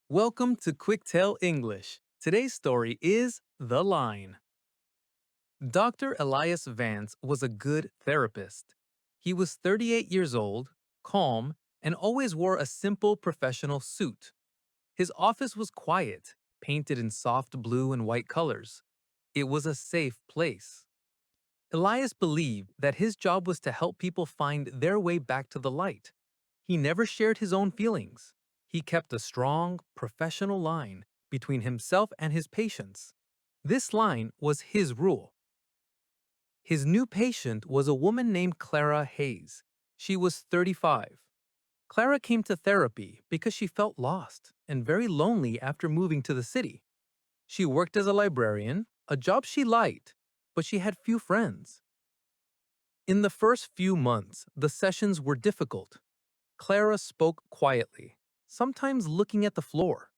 Welcome to QuickTale English. Today's story is The Line. Dr. Elias Vance was a good therapist. He was 38 years old, calm, and always wore a simple professional suit. His office was quiet, painted in soft blue and white colors. It was a safe place. Elias believed that his job was to help people find their way back to the light. He never shared his own feelings. He kept a strong, professional line between himself and his patients. This line was his rule. His new patient was a woman named Clara Hayes. She was 35. Clara came to therapy because she felt lost and very lonely after moving to the city. She worked as a librarian, a job she liked, but she had few friends. In the first few months, the sessions were difficult. Clara spoke quietly, sometimes looking at the floor.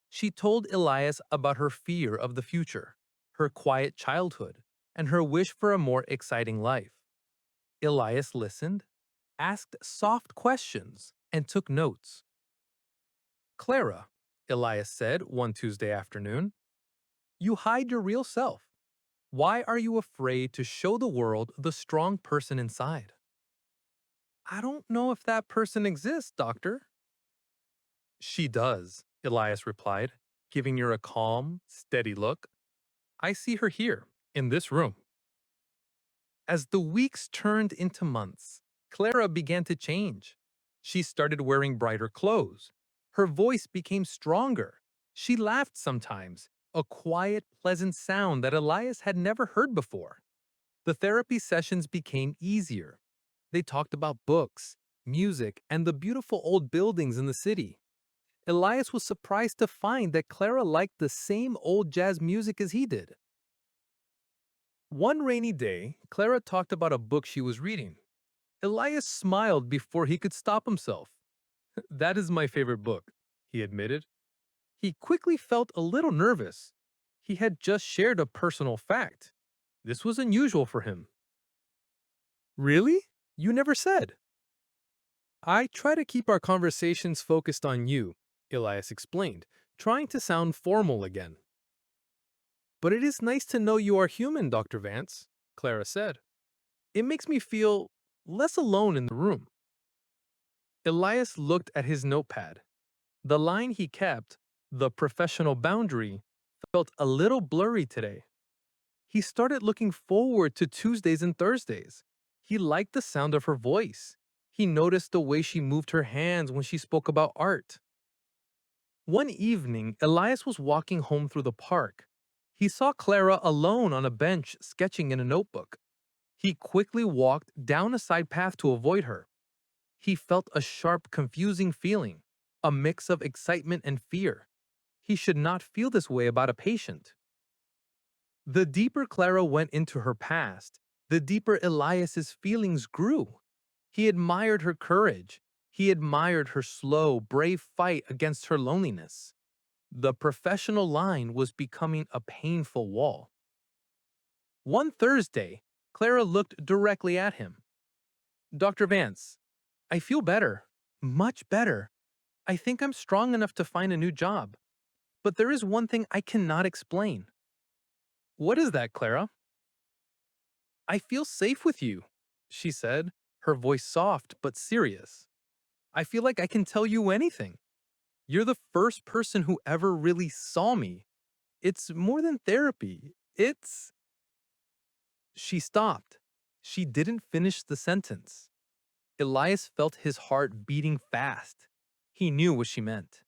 She told Elias about her fear of the future, her quiet childhood, and her wish for a more exciting life. Elias listened, asked soft questions, and took notes. Clara, Elias said one Tuesday afternoon, you hide your real self. Why are you afraid to show the world the strong person inside? I don't know if that person exists, doctor. She does, Elias replied, giving her a calm, steady look. I see her here, in this room. As the weeks turned into months, Clara began to change. She started wearing brighter clothes. Her voice became stronger. She laughed sometimes, a quiet, pleasant sound that Elias had never heard before. The therapy sessions became easier. They talked about books, music, and the beautiful old buildings in the city. Elias was surprised to find that Clara liked the same old jazz music as he did. One rainy day, Clara talked about a book she was reading. Elias smiled before he could stop himself. That is my favorite book, he admitted. He quickly felt a little nervous. He had just shared a personal fact. This was unusual for him. Really? You never said. I try to keep our conversations focused on you, Elias explained, trying to sound formal again. But it is nice to know you are human, Dr. Vance, Clara said. It makes me feel less alone in the room. Elias looked at his notepad. The line he kept, the professional boundary, felt a little blurry today. He started looking forward to Tuesdays and Thursdays. He liked the sound of her voice. He noticed the way she moved her hands when she spoke about art. One evening, Elias was walking home through the park. He saw Clara alone on a bench sketching in a notebook. He quickly walked down a side path to avoid her. He felt a sharp, confusing feeling, a mix of excitement and fear. He should not feel this way about a patient. The deeper Clara went into her past, the deeper Elias's feelings grew. He admired her courage. He admired her slow, brave fight against her loneliness. The professional line was becoming a painful wall. One Thursday, Clara looked directly at him. Dr. Vance, I feel better. Much better. I think I'm strong enough to find a new job. But there is one thing I cannot explain. What is that, Clara? I feel safe with you, she said, her voice soft but serious. I feel like I can tell you anything. You're the first person who ever really saw me. It's more than therapy. It's. She stopped. She didn't finish the sentence. Elias felt his heart beating fast. He knew what she meant.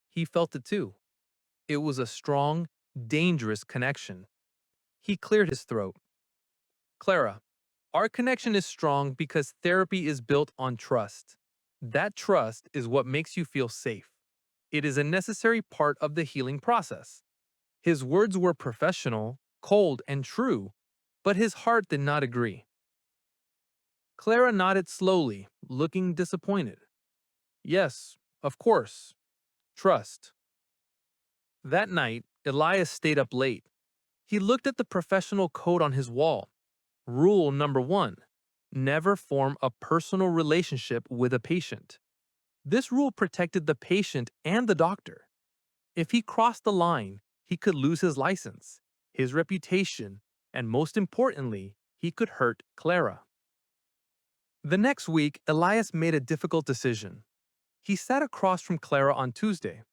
He felt it too. It was a strong, dangerous connection. He cleared his throat. Clara, our connection is strong because therapy is built on trust. That trust is what makes you feel safe. It is a necessary part of the healing process. His words were professional, cold, and true, but his heart did not agree. Clara nodded slowly, looking disappointed. Yes, of course. Trust. That night, Elias stayed up late. He looked at the professional code on his wall. Rule number 1. Never form a personal relationship with a patient. This rule protected the patient and the doctor. If he crossed the line, he could lose his license, his reputation, and most importantly, he could hurt Clara. The next week, Elias made a difficult decision. He sat across from Clara on Tuesday.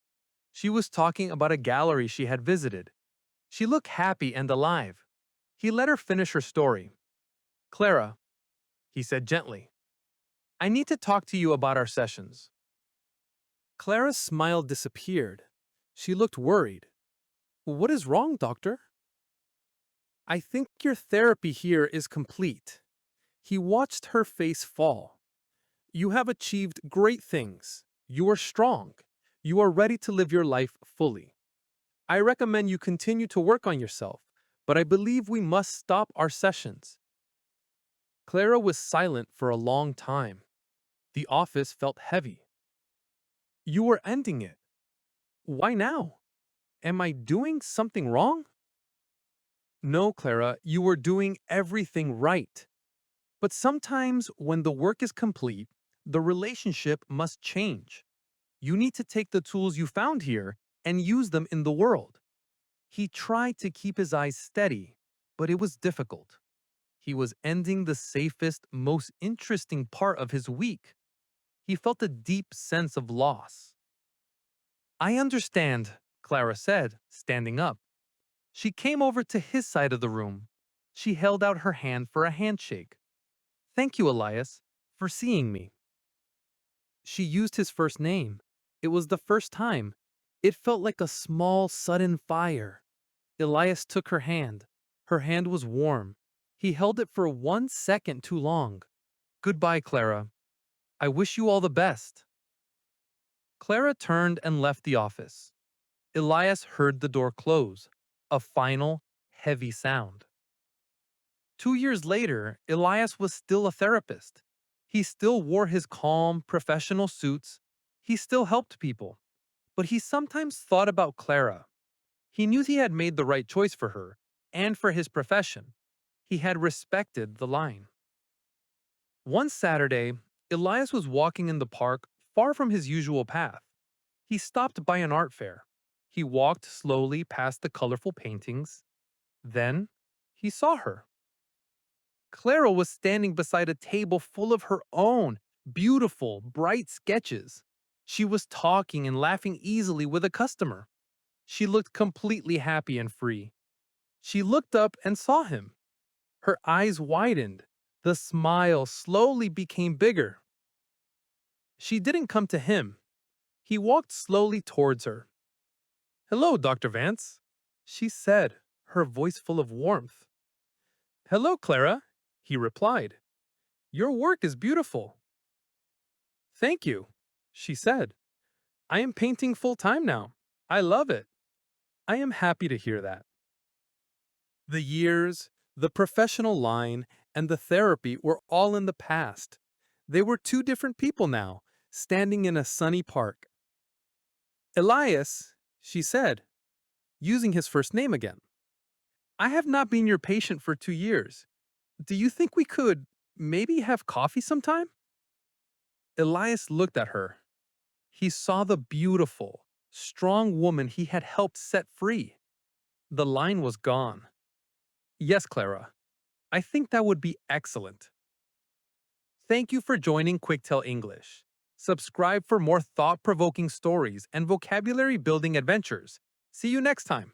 She was talking about a gallery she had visited. She looked happy and alive. He let her finish her story. "Clara," he said gently, "I need to talk to you about our sessions." Clara's smile disappeared. She looked worried. "What is wrong, doctor?" "I think your therapy here is complete." He watched her face fall. "You have achieved great things. You are strong. You are ready to live your life fully. I recommend you continue to work on yourself, but I believe we must stop our sessions." Clara was silent for a long time. The office felt heavy. "You are ending it. Why now? Am I doing something wrong?" "No, Clara, you are doing everything right. But sometimes when the work is complete, the relationship must change. You need to take the tools you found here and use them in the world." He tried to keep his eyes steady, but it was difficult. He was ending the safest, most interesting part of his week. He felt a deep sense of loss. "I understand," Clara said, standing up. She came over to his side of the room. She held out her hand for a handshake. "Thank you, Elias, for seeing me." She used his first name. It was the first time. It felt like a small, sudden fire. Elias took her hand. Her hand was warm. He held it for 1 second too long. "Goodbye, Clara. I wish you all the best." Clara turned and left the office. Elias heard the door close, a final, heavy sound. 2 years later, Elias was still a therapist. He still wore his calm, professional suits. He still helped people. But he sometimes thought about Clara. He knew he had made the right choice for her and for his profession. He had respected the line. One Saturday, Elias was walking in the park far from his usual path. He stopped by an art fair. He walked slowly past the colorful paintings. Then, he saw her. Clara was standing beside a table full of her own beautiful, bright sketches. She was talking and laughing easily with a customer. She looked completely happy and free. She looked up and saw him. Her eyes widened. The smile slowly became bigger. She didn't come to him. He walked slowly towards her. "Hello, Dr. Vance," she said, her voice full of warmth. "Hello, Clara," he replied. "Your work is beautiful." "Thank you," she said. "I am painting full-time now. I love it." "I am happy to hear that." The years, the professional line, and the therapy were all in the past. They were two different people now, standing in a sunny park. "Elias," she said, using his first name again. "I have not been your patient for 2 years. Do you think we could maybe have coffee sometime?" Elias looked at her. He saw the beautiful, strong woman he had helped set free. The line was gone. "Yes, Clara. I think that would be excellent." Thank you for joining QuickTale English. Subscribe for more thought-provoking stories and vocabulary-building adventures. See you next time.